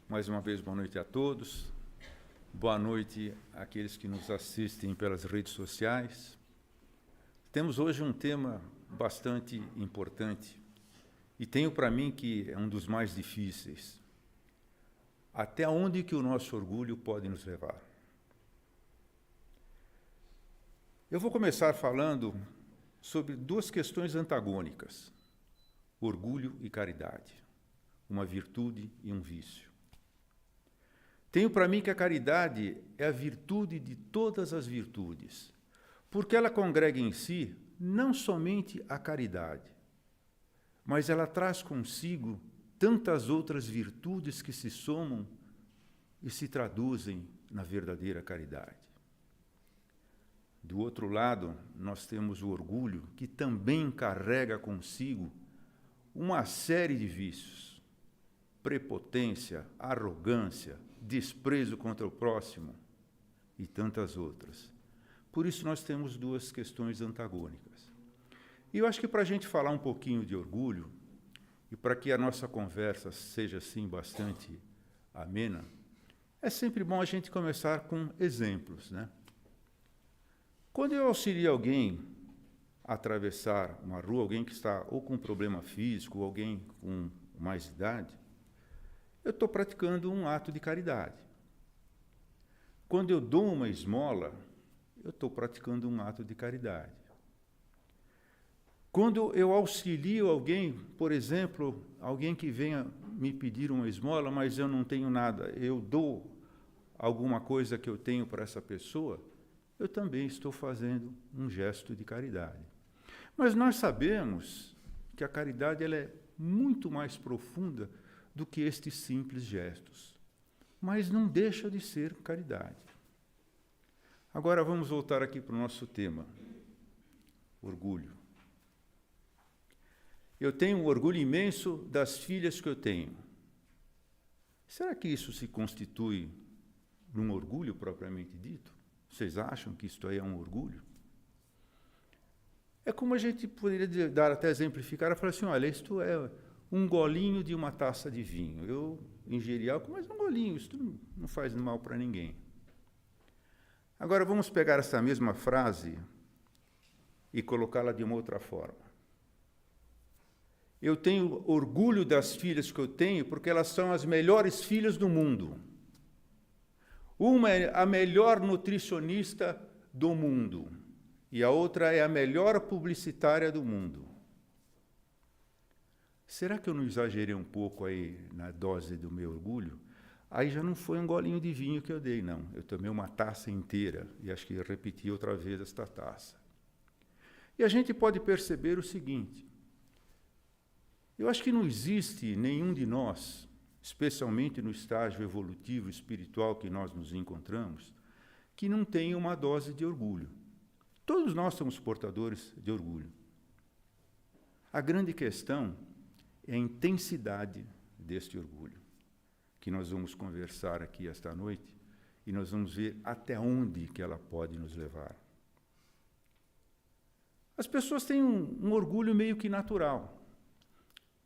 Mais uma vez, boa noite a todos. Boa noite àqueles que nos assistem pelas redes sociais. Temos hoje um tema bastante importante e tenho para mim que é um dos mais difíceis. Até onde que o nosso orgulho pode nos levar? Eu vou começar falando sobre duas questões antagônicas: orgulho e caridade, uma virtude e um vício. Tenho para mim que a caridade é a virtude de todas as virtudes, porque ela congrega em si não somente a caridade, mas ela traz consigo tantas outras virtudes que se somam e se traduzem na verdadeira caridade. Do outro lado, nós temos o orgulho, que também carrega consigo uma série de vícios: prepotência, arrogância, desprezo contra o próximo e tantas outras. Por isso nós temos duas questões antagônicas. E eu acho que para a gente falar um pouquinho de orgulho, e para que a nossa conversa seja assim bastante amena, é sempre bom a gente começar com exemplos, né? Quando eu auxilio alguém a atravessar uma rua, alguém que está ou com problema físico, ou alguém com mais idade, eu estou praticando um ato de caridade. Quando eu dou uma esmola, eu estou praticando um ato de caridade. Quando eu auxilio alguém, por exemplo, alguém que venha me pedir uma esmola, mas eu não tenho nada, eu dou alguma coisa que eu tenho para essa pessoa, eu também estou fazendo um gesto de caridade. Mas nós sabemos que a caridade ela é muito mais profunda do que estes simples gestos. Mas não deixa de ser caridade. Agora vamos voltar aqui para o nosso tema: orgulho. Eu tenho um orgulho imenso das filhas que eu tenho. Será que isso se constitui num orgulho propriamente dito? Vocês acham que isto aí é um orgulho? É como a gente poderia dar até exemplificar e falar assim: olha, isto é um golinho de uma taça de vinho. Eu ingeri álcool, mas um golinho, isso não faz mal para ninguém. Agora vamos pegar essa mesma frase e colocá-la de uma outra forma. Eu tenho orgulho das filhas que eu tenho porque elas são as melhores filhas do mundo. Uma é a melhor nutricionista do mundo e a outra é a melhor publicitária do mundo. Será que eu não exagerei um pouco aí na dose do meu orgulho? Aí já não foi um golinho de vinho que eu dei, não. Eu tomei uma taça inteira e acho que eu repeti outra vez esta taça. E a gente pode perceber o seguinte: eu acho que não existe nenhum de nós, especialmente no estágio evolutivo espiritual que nós nos encontramos, que não tenha uma dose de orgulho. Todos nós somos portadores de orgulho. A grande questão é a intensidade deste orgulho, que nós vamos conversar aqui esta noite, e nós vamos ver até onde que ela pode nos levar. As pessoas têm um orgulho meio que natural,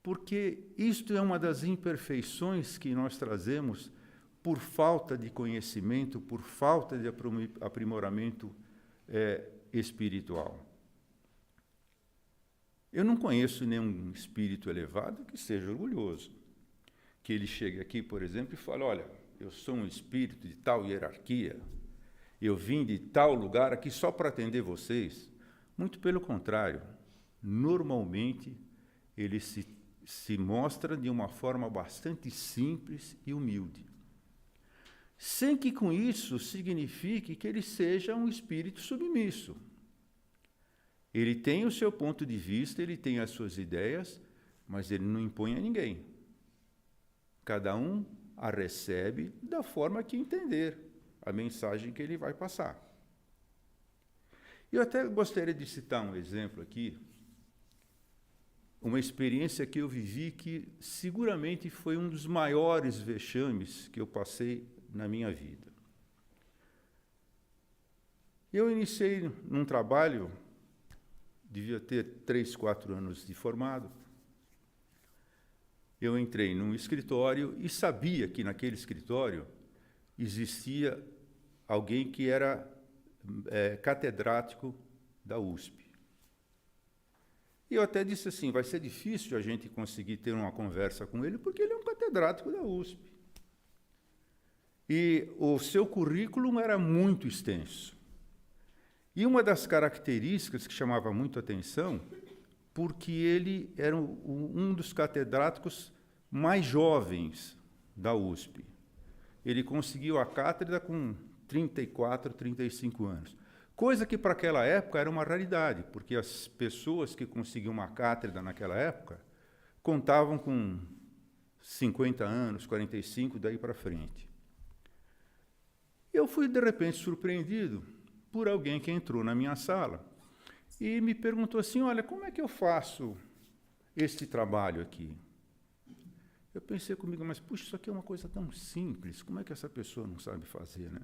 porque isto é uma das imperfeições que nós trazemos por falta de conhecimento, por falta de aprimoramento espiritual. Eu não conheço nenhum espírito elevado que seja orgulhoso, que ele chegue aqui, por exemplo, e fale: olha, eu sou um espírito de tal hierarquia, eu vim de tal lugar aqui só para atender vocês. Muito pelo contrário, normalmente ele se mostra de uma forma bastante simples e humilde, sem que com isso signifique que ele seja um espírito submisso. Ele tem o seu ponto de vista, ele tem as suas ideias, mas ele não impõe a ninguém. Cada um a recebe da forma que entender a mensagem que ele vai passar. Eu até gostaria de citar um exemplo aqui, uma experiência que eu vivi que seguramente foi um dos maiores vexames que eu passei na minha vida. Eu iniciei num trabalho, devia ter 3, 4 anos de formado, eu entrei num escritório e sabia que naquele escritório existia alguém que era catedrático da USP. E eu até disse assim, vai ser difícil a gente conseguir ter uma conversa com ele, porque ele é um catedrático da USP. E o seu currículo era muito extenso. E uma das características que chamava muito a atenção, porque ele era um dos catedráticos mais jovens da USP. Ele conseguiu a cátedra com 34, 35 anos. Coisa que, para aquela época, era uma raridade, porque as pessoas que conseguiam uma cátedra naquela época contavam com 50 anos, 45, daí para frente. Eu fui, de repente, surpreendido por alguém que entrou na minha sala e me perguntou assim, olha, como é que eu faço este trabalho aqui? Eu pensei comigo, mas, puxa, isso aqui é uma coisa tão simples, como é que essa pessoa não sabe fazer, né?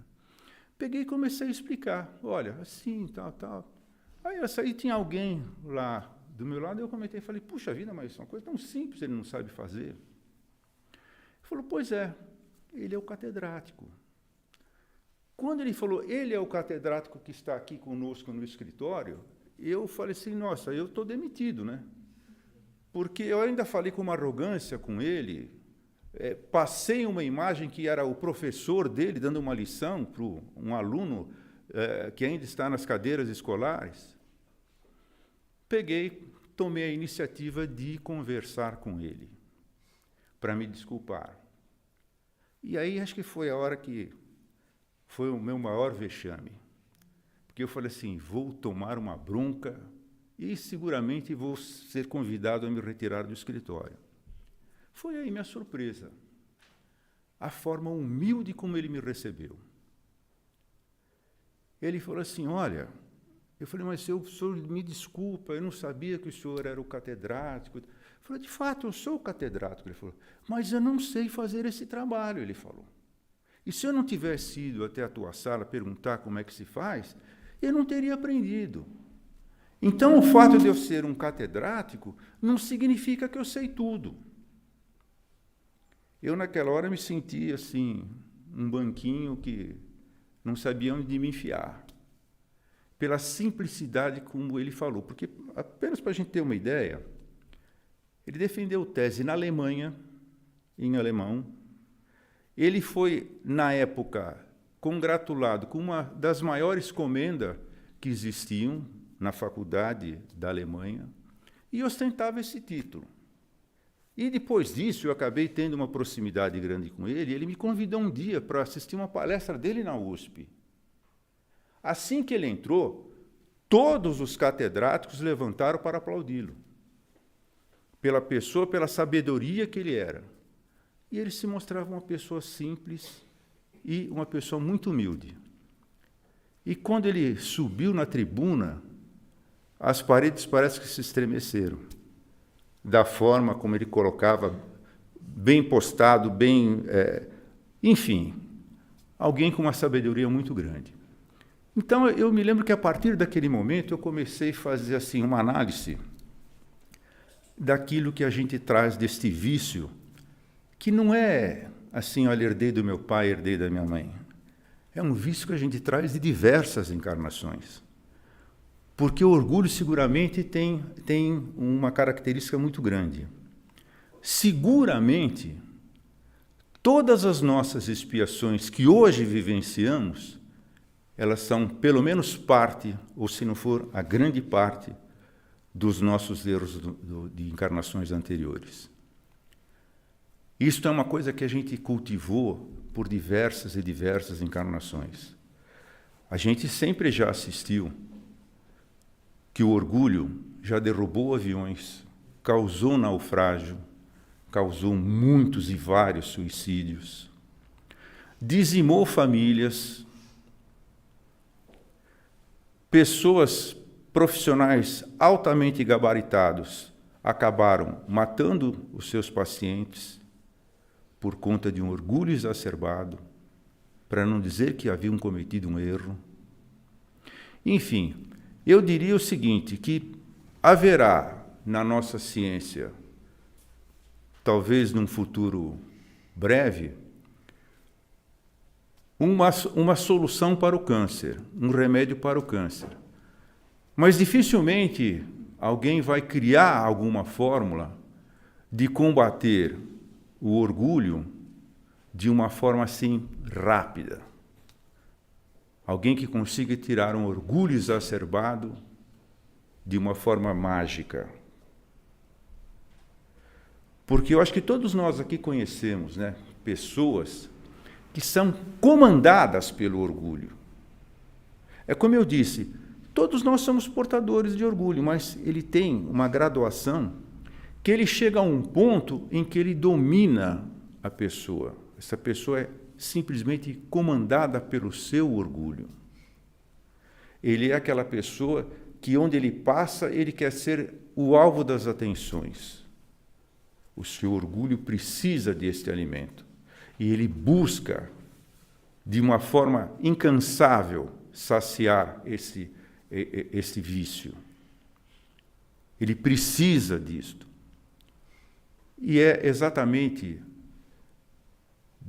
Peguei e comecei a explicar, olha, assim, tal, tal. Aí tinha alguém lá do meu lado, eu comentei e falei, puxa vida, mas isso é uma coisa tão simples, ele não sabe fazer. Ele falou, pois é, ele é o catedrático. Quando ele falou, ele é o catedrático que está aqui conosco no escritório, eu falei assim, nossa, eu estou demitido, né? Porque eu ainda falei com uma arrogância com ele, passei uma imagem que era o professor dele dando uma lição para um aluno que ainda está nas cadeiras escolares. Peguei, tomei a iniciativa de conversar com ele, para me desculpar. E aí acho que foi a hora que foi o meu maior vexame. Porque eu falei assim, vou tomar uma bronca e seguramente vou ser convidado a me retirar do escritório. Foi aí minha surpresa, a forma humilde como ele me recebeu. Ele falou assim, olha, eu falei, mas o senhor me desculpa, eu não sabia que o senhor era o catedrático. Eu falei, de fato, eu sou o catedrático. Ele falou, mas eu não sei fazer esse trabalho, ele falou. E se eu não tivesse ido até a tua sala perguntar como é que se faz, eu não teria aprendido. Então, o fato de eu ser um catedrático não significa que eu sei tudo. Eu, naquela hora, me senti assim, um banquinho que não sabia onde me enfiar, pela simplicidade como ele falou. Porque, apenas para a gente ter uma ideia, ele defendeu tese na Alemanha, em alemão. Ele foi, na época, congratulado com uma das maiores comendas que existiam na faculdade da Alemanha e ostentava esse título. E depois disso, eu acabei tendo uma proximidade grande com ele, e ele me convidou um dia para assistir uma palestra dele na USP. Assim que ele entrou, todos os catedráticos levantaram para aplaudi-lo, pela pessoa, pela sabedoria que ele era. E ele se mostrava uma pessoa simples e uma pessoa muito humilde. E quando ele subiu na tribuna, as paredes parece que se estremeceram, da forma como ele colocava, bem postado, bem... enfim, alguém com uma sabedoria muito grande. Então, eu me lembro que, a partir daquele momento, eu comecei a fazer assim, uma análise daquilo que a gente traz deste vício, que não é assim, olha, herdei do meu pai, herdei da minha mãe. É um vício que a gente traz de diversas encarnações. Porque o orgulho, seguramente, tem uma característica muito grande. Seguramente, todas as nossas expiações que hoje vivenciamos, elas são, pelo menos, parte, ou se não for a grande parte, dos nossos erros de encarnações anteriores. Isto é uma coisa que a gente cultivou por diversas e diversas encarnações. A gente sempre já assistiu que o orgulho já derrubou aviões, causou naufrágio, causou muitos e vários suicídios, dizimou famílias, pessoas profissionais altamente gabaritados acabaram matando os seus pacientes por conta de um orgulho exacerbado, para não dizer que haviam cometido um erro. Enfim, eu diria o seguinte, que haverá na nossa ciência talvez num futuro breve, uma solução para o câncer, um remédio para o câncer. Mas dificilmente alguém vai criar alguma fórmula de combater o orgulho de uma forma assim rápida. Alguém que consiga tirar um orgulho exacerbado de uma forma mágica. Porque eu acho que todos nós aqui conhecemos, né, pessoas que são comandadas pelo orgulho. É como eu disse, todos nós somos portadores de orgulho, mas ele tem uma graduação que ele chega a um ponto em que ele domina a pessoa. Essa pessoa é simplesmente comandada pelo seu orgulho. Ele é aquela pessoa que onde ele passa, ele quer ser o alvo das atenções. O seu orgulho precisa deste alimento. E ele busca, de uma forma incansável, saciar esse vício. Ele precisa disto. E é exatamente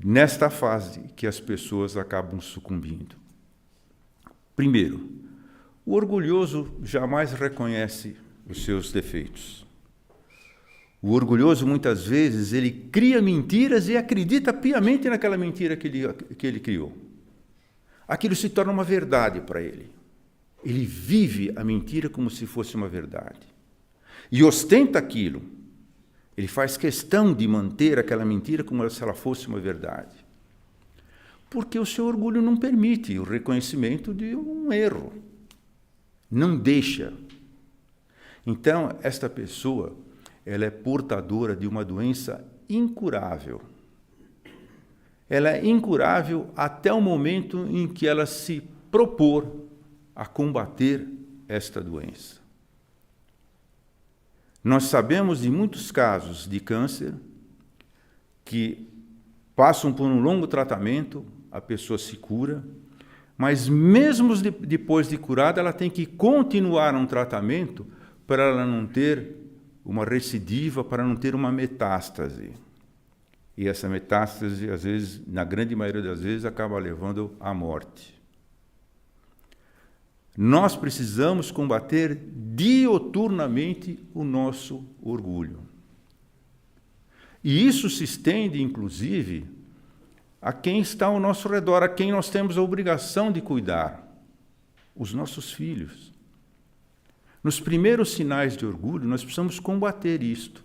nesta fase que as pessoas acabam sucumbindo. Primeiro, o orgulhoso jamais reconhece os seus defeitos. O orgulhoso, muitas vezes, ele cria mentiras e acredita piamente naquela mentira que ele criou. Aquilo se torna uma verdade para ele. Ele vive a mentira como se fosse uma verdade. E ostenta aquilo. Ele faz questão de manter aquela mentira como se ela fosse uma verdade. Porque o seu orgulho não permite o reconhecimento de um erro. Não deixa. Então, esta pessoa, ela é portadora de uma doença incurável. Ela é incurável até o momento em que ela se propor a combater esta doença. Nós sabemos de muitos casos de câncer que passam por um longo tratamento, a pessoa se cura, mas mesmo depois de curada, ela tem que continuar um tratamento para ela não ter uma recidiva, para não ter uma metástase. E essa metástase, às vezes, na grande maioria das vezes, acaba levando à morte. Nós precisamos combater dioturnamente o nosso orgulho. E isso se estende, inclusive, a quem está ao nosso redor, a quem nós temos a obrigação de cuidar, os nossos filhos. Nos primeiros sinais de orgulho, nós precisamos combater isto,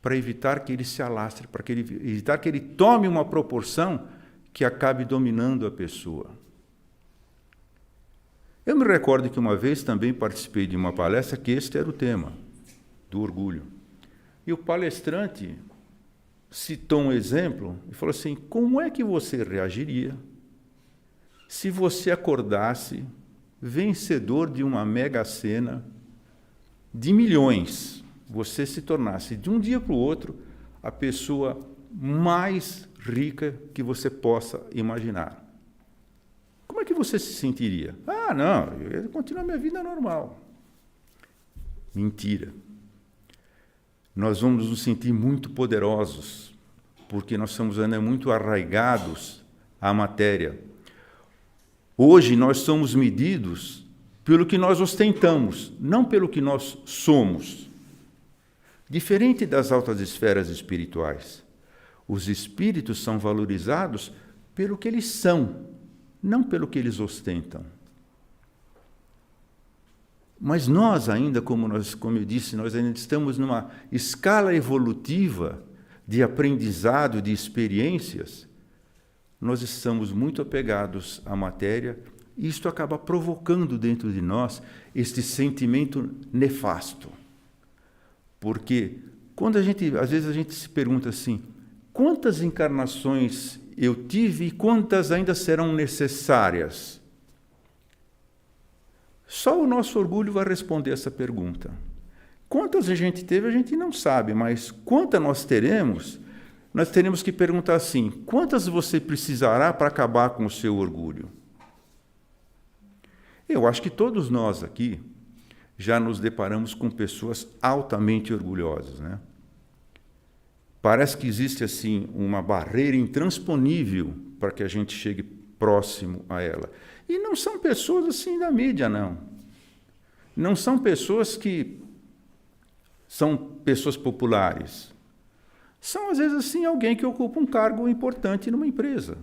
para evitar que ele se alastre, para evitar que ele tome uma proporção que acabe dominando a pessoa. Eu me recordo que uma vez também participei de uma palestra que este era o tema, do orgulho. E o palestrante citou um exemplo e falou assim: como é que você reagiria se você acordasse vencedor de uma mega-sena de milhões? Você se tornasse, de um dia para o outro, a pessoa mais rica que você possa imaginar. Como é que você se sentiria? Ah, não, eu ia continuar minha vida normal. Mentira. Nós vamos nos sentir muito poderosos, porque nós somos ainda muito arraigados à matéria. Hoje nós somos medidos pelo que nós ostentamos, não pelo que nós somos. Diferente das altas esferas espirituais, os espíritos são valorizados pelo que eles são, não pelo que eles ostentam. Mas nós ainda, como eu disse, nós ainda estamos numa escala evolutiva de aprendizado, de experiências. Nós estamos muito apegados à matéria e isto acaba provocando dentro de nós este sentimento nefasto. Porque às vezes a gente se pergunta assim: quantas encarnações eu tive e quantas ainda serão necessárias? Só o nosso orgulho vai responder essa pergunta. Quantas a gente teve, a gente não sabe, mas quantas nós teremos que perguntar assim: quantas você precisará para acabar com o seu orgulho? Eu acho que todos nós aqui já nos deparamos com pessoas altamente orgulhosas, né? Parece que existe assim uma barreira intransponível para que a gente chegue próximo a ela. E não são pessoas assim da mídia, não. Não são pessoas que são pessoas populares. São, às vezes, assim, alguém que ocupa um cargo importante numa empresa.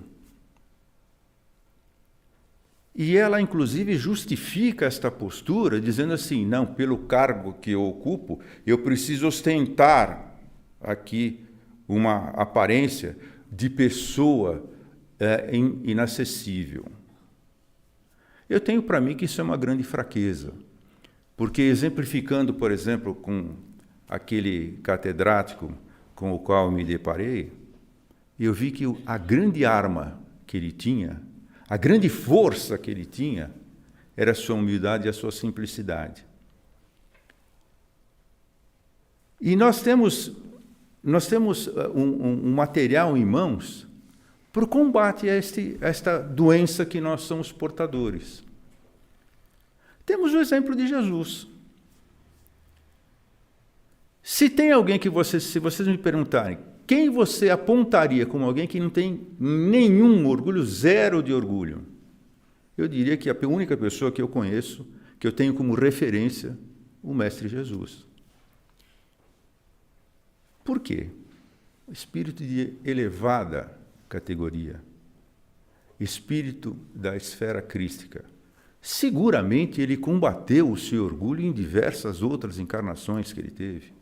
E ela, inclusive, justifica esta postura, dizendo assim, não, pelo cargo que eu ocupo, eu preciso ostentar aqui uma aparência de pessoa inacessível. Eu tenho para mim que isso é uma grande fraqueza, porque exemplificando, por exemplo, com aquele catedrático com o qual me deparei, eu vi que a grande arma que ele tinha, a grande força que ele tinha, era a sua humildade e a sua simplicidade. E nós temos um material em mãos para o combate a esta doença que nós somos portadores. Temos o exemplo de Jesus. Se tem alguém se vocês me perguntarem, quem você apontaria como alguém que não tem nenhum orgulho, zero de orgulho? Eu diria que a única pessoa que eu conheço, que eu tenho como referência, o Mestre Jesus. Por quê? Espírito de elevada categoria, espírito da esfera crística. Seguramente ele combateu o seu orgulho em diversas outras encarnações que ele teve.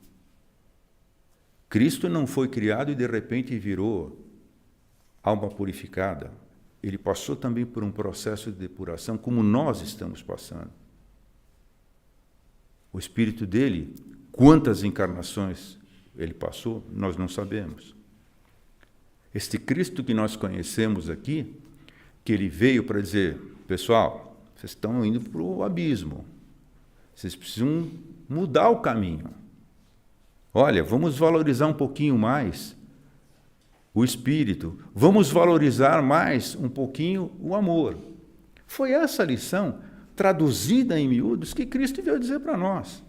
Cristo não foi criado e de repente virou alma purificada. Ele passou também por um processo de depuração como nós estamos passando. O espírito dele, quantas encarnações ele passou, nós não sabemos. Este Cristo que nós conhecemos aqui, que ele veio para dizer, pessoal, vocês estão indo para o abismo, vocês precisam mudar o caminho. Olha, vamos valorizar um pouquinho mais o espírito, vamos valorizar mais um pouquinho o amor. Foi essa lição, traduzida em miúdos, que Cristo veio dizer para nós.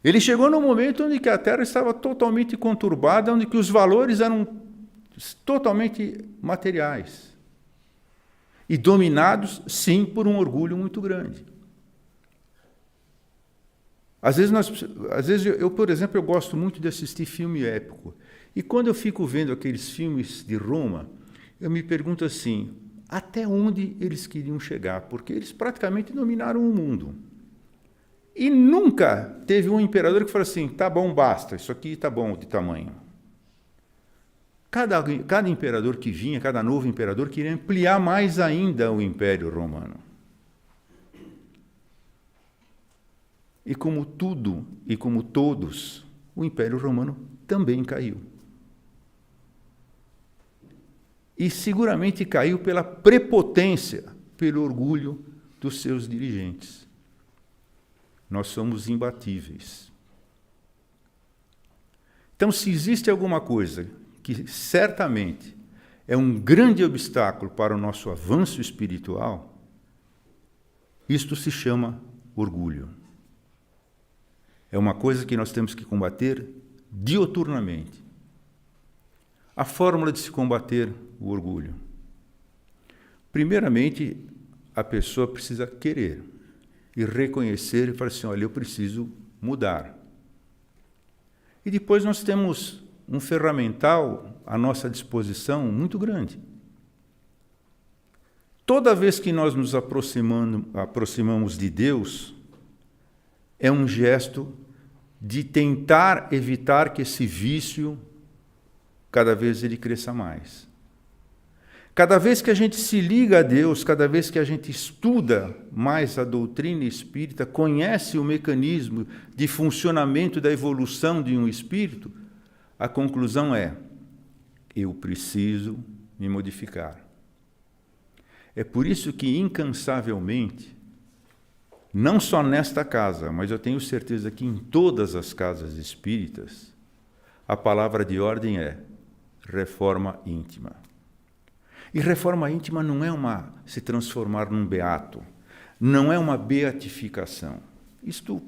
Ele chegou num momento onde que a Terra estava totalmente conturbada, onde que os valores eram totalmente materiais. E dominados, sim, por um orgulho muito grande. Às vezes eu, por exemplo, eu gosto muito de assistir filme épico. E quando eu fico vendo aqueles filmes de Roma, eu me pergunto assim, até onde eles queriam chegar? Porque eles praticamente dominaram o mundo. E nunca teve um imperador que falou assim, tá bom, basta, isso aqui tá bom de tamanho. Cada imperador que vinha, cada novo imperador, queria ampliar mais ainda o Império Romano. E como tudo e como todos, o Império Romano também caiu. E seguramente caiu pela prepotência, pelo orgulho dos seus dirigentes. Nós somos imbatíveis. Então, se existe alguma coisa que certamente é um grande obstáculo para o nosso avanço espiritual, isto se chama orgulho. É uma coisa que nós temos que combater dioturnamente. A fórmula de se combater o orgulho. Primeiramente, a pessoa precisa querer e reconhecer e falar assim, olha, eu preciso mudar. E depois nós temos um ferramental à nossa disposição muito grande. Toda vez que nós nos aproximamos de Deus, é um gesto de tentar evitar que esse vício, cada vez ele cresça mais. Cada vez que a gente se liga a Deus, cada vez que a gente estuda mais a doutrina espírita, conhece o mecanismo de funcionamento da evolução de um espírito, a conclusão é, eu preciso me modificar. É por isso que, incansavelmente, não só nesta casa, mas eu tenho certeza que em todas as casas espíritas, a palavra de ordem é reforma íntima. E reforma íntima não é se transformar num beato, não é uma beatificação. Isto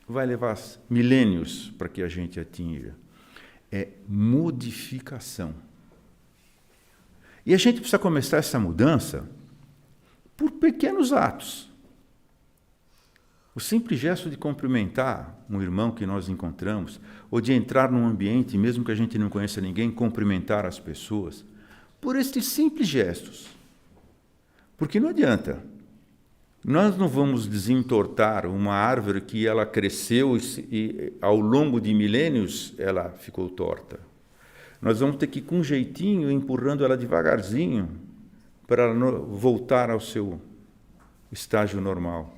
vai levar milênios para que a gente atinja. É modificação. E a gente precisa começar essa mudança por pequenos atos. O simples gesto de cumprimentar um irmão que nós encontramos, ou de entrar num ambiente, mesmo que a gente não conheça ninguém, cumprimentar as pessoas, por estes simples gestos. Porque não adianta. Nós não vamos desentortar uma árvore que ela cresceu e ao longo de milênios ela ficou torta. Nós vamos ter que ir com um jeitinho, empurrando ela devagarzinho, para ela voltar ao seu estágio normal.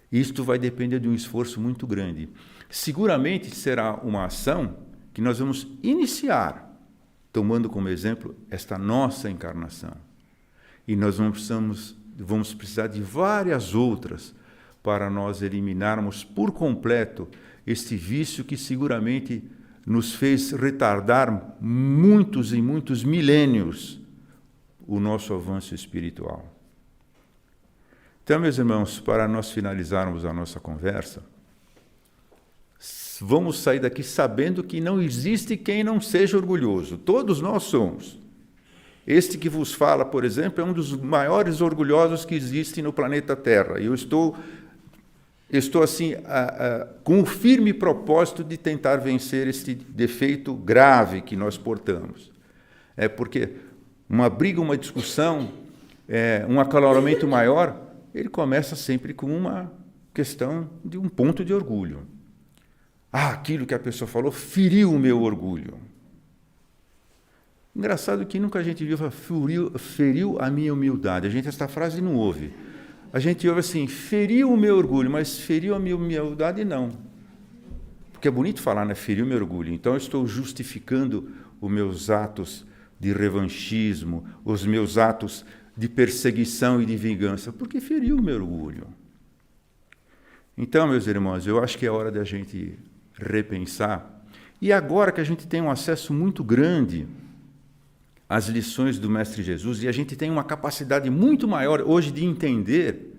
Isto vai depender de um esforço muito grande. Seguramente será uma ação que nós vamos iniciar, tomando como exemplo esta nossa encarnação. E nós vamos precisar de várias outras para nós eliminarmos por completo este vício que seguramente nos fez retardar muitos e muitos milênios o nosso avanço espiritual. Então, meus irmãos, para nós finalizarmos a nossa conversa, vamos sair daqui sabendo que não existe quem não seja orgulhoso. Todos nós somos. Este que vos fala, por exemplo, é um dos maiores orgulhosos que existem no planeta Terra. E eu estou assim, com o firme propósito de tentar vencer este defeito grave que nós portamos. É porque uma briga, uma discussão, um acaloramento maior, ele começa sempre com uma questão de um ponto de orgulho. Aquilo que a pessoa falou feriu o meu orgulho. Engraçado que nunca a gente viu feriu a minha humildade. A gente essa frase não ouve. A gente ouve assim, feriu o meu orgulho, mas feriu a minha humildade não. Porque é bonito falar, né? Feriu o meu orgulho. Então eu estou justificando os meus atos de revanchismo, os meus atos de perseguição e de vingança, porque feriu o meu orgulho. Então, meus irmãos, eu acho que é hora de a gente repensar. E agora que a gente tem um acesso muito grande às lições do Mestre Jesus, e a gente tem uma capacidade muito maior hoje de entender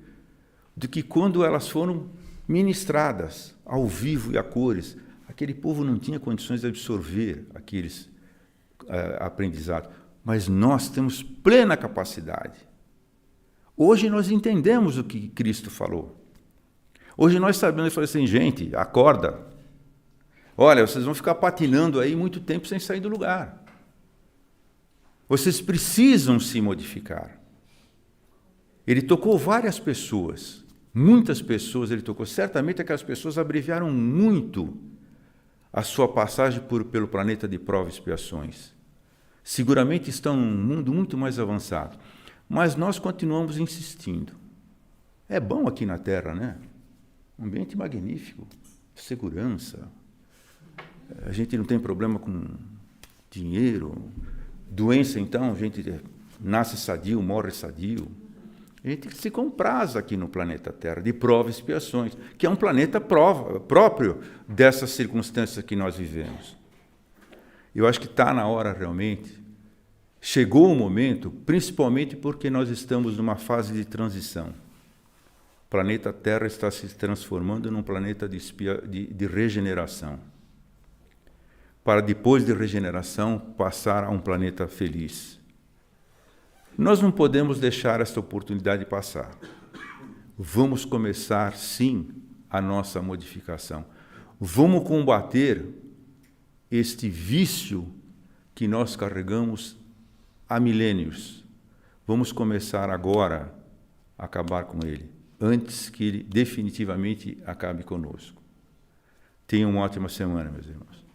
do que quando elas foram ministradas ao vivo e a cores. Aquele povo não tinha condições de absorver aqueles aprendizados. Mas nós temos plena capacidade. Hoje nós entendemos o que Cristo falou. Hoje nós sabemos, ele falou assim, gente, acorda. Olha, vocês vão ficar patinando aí muito tempo sem sair do lugar. Vocês precisam se modificar. Ele tocou várias pessoas, muitas pessoas ele tocou. Certamente aquelas pessoas abreviaram muito a sua passagem pelo planeta de provas e expiações. Seguramente estão num mundo muito mais avançado. Mas nós continuamos insistindo. É bom aqui na Terra, né? Um ambiente magnífico, segurança. A gente não tem problema com dinheiro. Doença, então, a gente nasce sadio, morre sadio. A gente se compraz aqui no planeta Terra, de provas e expiações, que é um planeta próprio dessas circunstâncias que nós vivemos. Eu acho que está na hora, realmente, chegou o momento, principalmente porque nós estamos numa fase de transição. O planeta Terra está se transformando num planeta de regeneração. Para depois de regeneração, passar a um planeta feliz. Nós não podemos deixar esta oportunidade passar. Vamos começar, sim, a nossa modificação. Vamos combater este vício que nós carregamos há milênios. Vamos começar agora a acabar com ele, antes que ele definitivamente acabe conosco. Tenham uma ótima semana, meus irmãos.